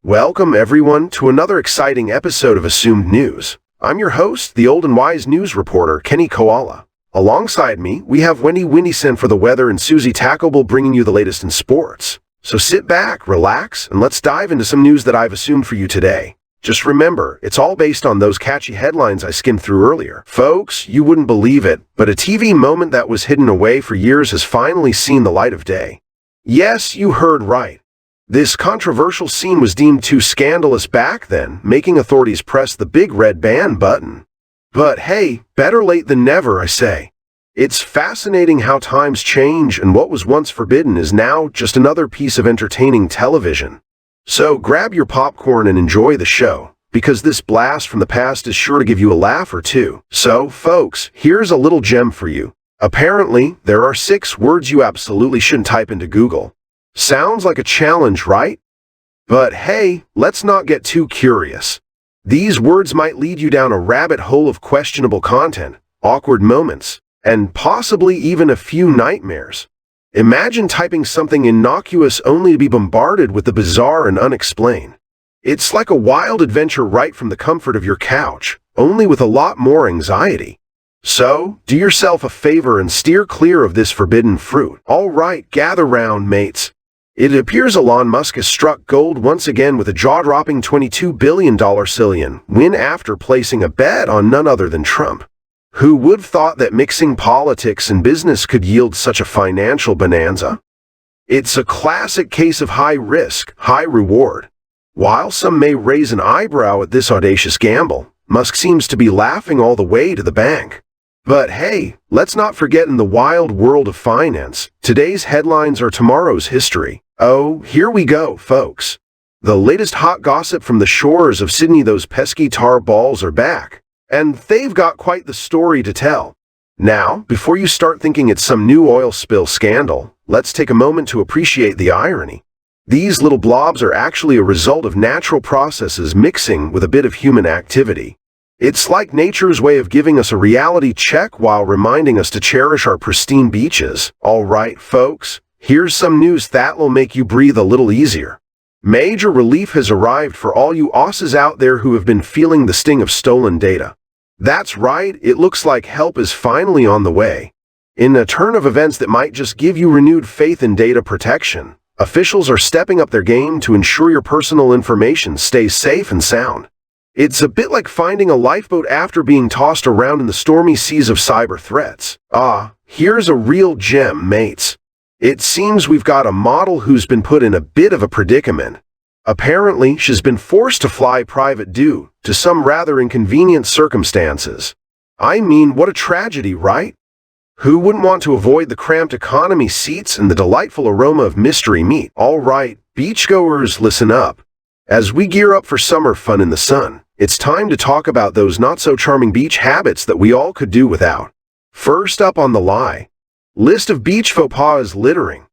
Welcome, everyone, to another exciting episode of Assumed News. I'm your host, the old and wise news reporter, Kenny Koala. Alongside me, we have Wendy for the weather and Suzie Tacobell bringing you the latest in sports. So sit back, relax, and let's dive into some news that I've assumed for you today. Just remember, it's all based on those catchy headlines I skimmed through earlier. Folks, you wouldn't believe it, but a TV moment that was hidden away for years has finally seen the light of day. Yes, you heard right. This controversial scene was deemed too scandalous back then, making authorities press the big red ban button. But hey, better late than never, I say. It's fascinating how times change, and what was once forbidden is now just another piece of entertaining television. So grab your popcorn and enjoy the show, because this blast from the past is sure to give you a laugh or two. So, folks, here's a little gem for you. Apparently, there are 6 words you absolutely shouldn't type into Google. Sounds like a challenge, right? But hey, let's not get too curious. These words might lead you down a rabbit hole of questionable content, awkward moments, and possibly even a few nightmares. Imagine typing something innocuous only to be bombarded with the bizarre and unexplained. It's like a wild adventure right from the comfort of your couch, only with a lot more anxiety. So, do yourself a favor and steer clear of this forbidden fruit. All right, gather round, mates. It appears Elon Musk has struck gold once again with a jaw-dropping $22 billion Cillian win after placing a bet on none other than Trump. Who would have thought that mixing politics and business could yield such a financial bonanza? It's a classic case of high risk, high reward. While some may raise an eyebrow at this audacious gamble, Musk seems to be laughing all the way to the bank. But hey, let's not forget, in the wild world of finance, today's headlines are tomorrow's history. Oh, here we go, folks. The latest hot gossip from the shores of Sydney: those pesky tar balls are back. And they've got quite the story to tell. Now, before you start thinking it's some new oil spill scandal, let's take a moment to appreciate the irony. These little blobs are actually a result of natural processes mixing with a bit of human activity. It's like nature's way of giving us a reality check while reminding us to cherish our pristine beaches. All right, folks, here's some news that will make you breathe a little easier. Major relief has arrived for all you Aussies out there who have been feeling the sting of stolen data. That's right, it looks like help is finally on the way. In a turn of events that might just give you renewed faith in data protection, officials are stepping up their game to ensure your personal information stays safe and sound. It's a bit like finding a lifeboat after being tossed around in the stormy seas of cyber threats. Here's a real gem, mates. It seems we've got a model who's been put in a bit of a predicament. Apparently, she's been forced to fly private due to some rather inconvenient circumstances. I mean, what a tragedy, right? Who wouldn't want to avoid the cramped economy seats and the delightful aroma of mystery meat? All right, beachgoers, listen up. As we gear up for summer fun in the sun, it's time to talk about those not-so-charming beach habits that we all could do without. First up on the list of beach faux pas is littering.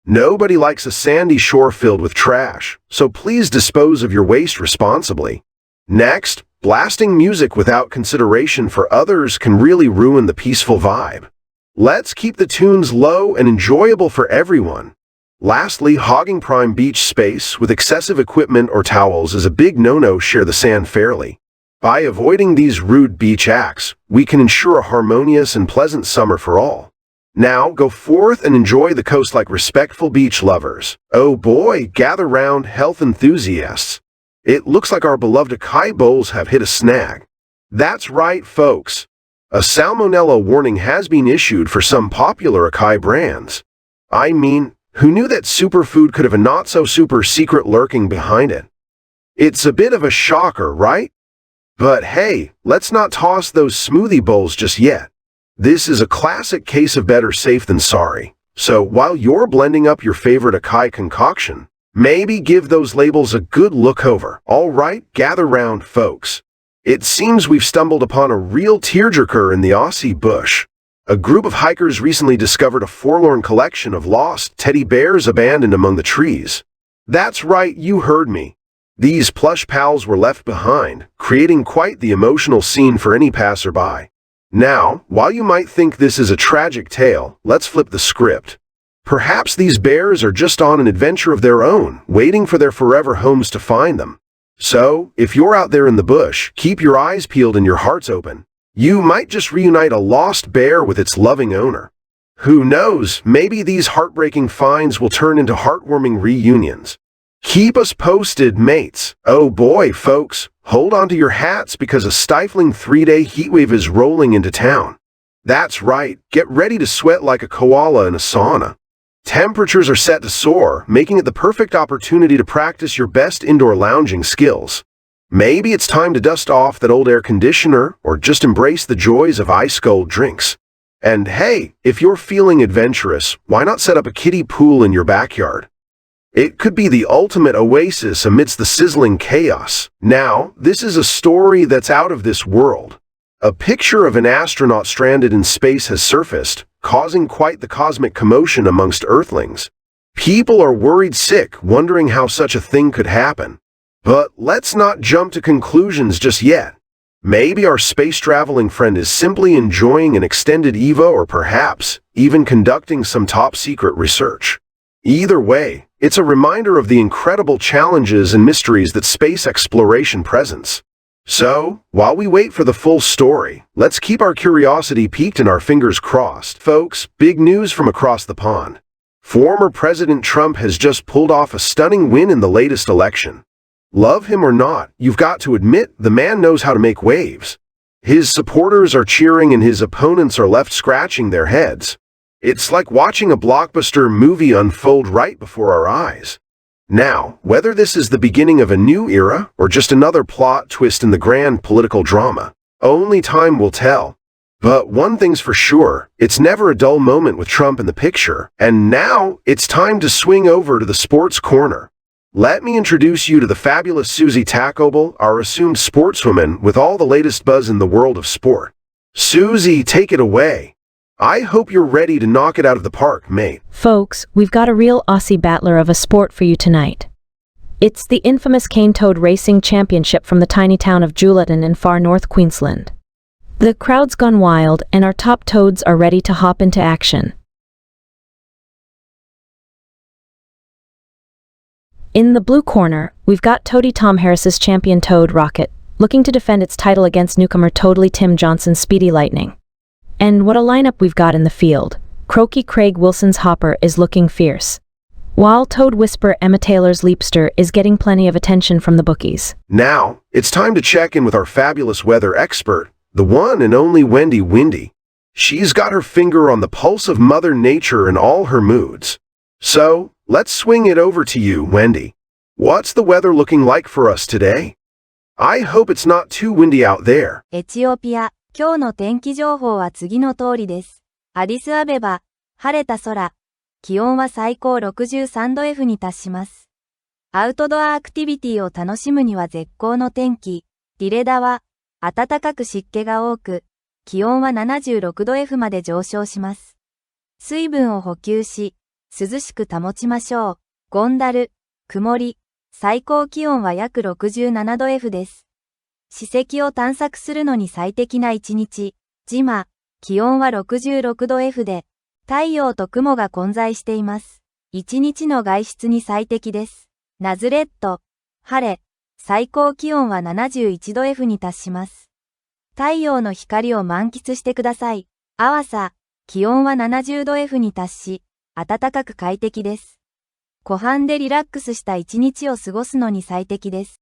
Nobody likes a sandy shore filled with trash, so please dispose of your waste responsibly. Next, blasting music without consideration for others can really ruin the peaceful vibe. Let's keep the tunes low and enjoyable for everyone. Lastly, hogging prime beach space with excessive equipment or towels is a big no-no. Share the sand fairly. By avoiding these rude beach acts, we can ensure a harmonious and pleasant summer for all. Now, go forth and enjoy the coast like respectful beach lovers. Oh boy, gather round, health enthusiasts. It looks like our beloved acai bowls have hit a snag. That's right, folks. A salmonella warning has been issued for some popular acai brands. I mean, who knew that superfood could have a not-so-super secret lurking behind it? It's a bit of a shocker, right? But hey, let's not toss those smoothie bowls just yet. This is a classic case of better safe than sorry. So while you're blending up your favorite acai concoction, maybe give those labels a good look over. All right, gather round, folks. It seems we've stumbled upon a real tearjerker in the Aussie bush. A group of hikers recently discovered a forlorn collection of lost teddy bears abandoned among the trees. That's right, you heard me. These plush pals were left behind, creating quite the emotional scene for any passerby. Now, while you might think this is a tragic tale, let's flip the script. Perhaps these bears are just on an adventure of their own, waiting for their forever homes to find them. So, if you're out there in the bush, keep your eyes peeled and your hearts open. You might just reunite a lost bear with its loving owner. Who knows, maybe these heartbreaking finds will turn into heartwarming reunions. Keep us posted, mates. Oh boy, folks, hold on to your hats because a stifling 3-day heatwave is rolling into town. That's right, get ready to sweat like a koala in a sauna. Temperatures are set to soar, making it the perfect opportunity to practice your best indoor lounging skills. Maybe it's time to dust off that old air conditioner or just embrace the joys of ice-cold drinks. And hey, if you're feeling adventurous, why not set up a kiddie pool in your backyard? It could be the ultimate oasis amidst the sizzling chaos. Now, this is a story that's out of this world. A picture of an astronaut stranded in space has surfaced, causing quite the cosmic commotion amongst Earthlings. People are worried sick, wondering how such a thing could happen. But let's not jump to conclusions just yet. Maybe our space-traveling friend is simply enjoying an extended EVO or perhaps even conducting some top-secret research. Either way, it's a reminder of the incredible challenges and mysteries that space exploration presents. So, while we wait for the full story, let's keep our curiosity piqued and our fingers crossed. Folks, big news from across the pond. Former President Trump has just pulled off a stunning win in the latest election. Love him or not, you've got to admit the man knows how to make waves. His supporters are cheering and his opponents are left scratching their heads. It's like watching a blockbuster movie unfold right before our eyes. Now, whether this is the beginning of a new era or just another plot twist in the grand political drama, only time will tell. But one thing's for sure, it's never a dull moment with Trump in the picture. And now, it's time to swing over to the sports corner. Let me introduce you to the fabulous Suzie Tacobell, our assumed sportswoman with all the latest buzz in the world of sport. Suzie, take it away. I hope you're ready to knock it out of the park, mate. Folks, we've got a real Aussie battler of a sport for you tonight. It's the infamous Cane Toad Racing Championship from the tiny town of Juliton in far north Queensland. The crowd's gone wild and our top toads are ready to hop into action. In the blue corner, we've got Toady Tom Harris's champion toad Rocket, looking to defend its title against newcomer Toadly Tim Johnson's Speedy Lightning. And what a lineup we've got in the field. Croaky Craig Wilson's Hopper is looking fierce, while Toad Whisper Emma Taylor's Leapster is getting plenty of attention from the bookies. Now, it's time to check in with our fabulous weather expert, the one and only Wendy. She's got her finger on the pulse of Mother Nature in all her moods. So, let's swing it over to you, Wendy. What's the weather looking like for us today? I hope it's not too windy out there. エチオピア、今日の天気情報は次の通りです。アディスアベバ、晴れた空。気温は最高63度 F に達します。アウトドアアクティビティを楽しむには絶好の天気。ディレダは、暖かく湿気が多く、気温は76度 F まで上昇します。水分を補給し、涼しく保ちましょう。ゴンダル、曇り、最高気温は約67度 F です。史跡を探索するのに最適な一日。ジマ、気温は66度 F で、太陽と雲が混在しています。一日の外出に最適です。ナズレット、晴れ、最高気温は71度 F に達します。太陽の光を満喫してください。アワサ、気温は70度 F に達し、暖かく快適です。湖畔でリラックスした一日を過ごすのに最適です。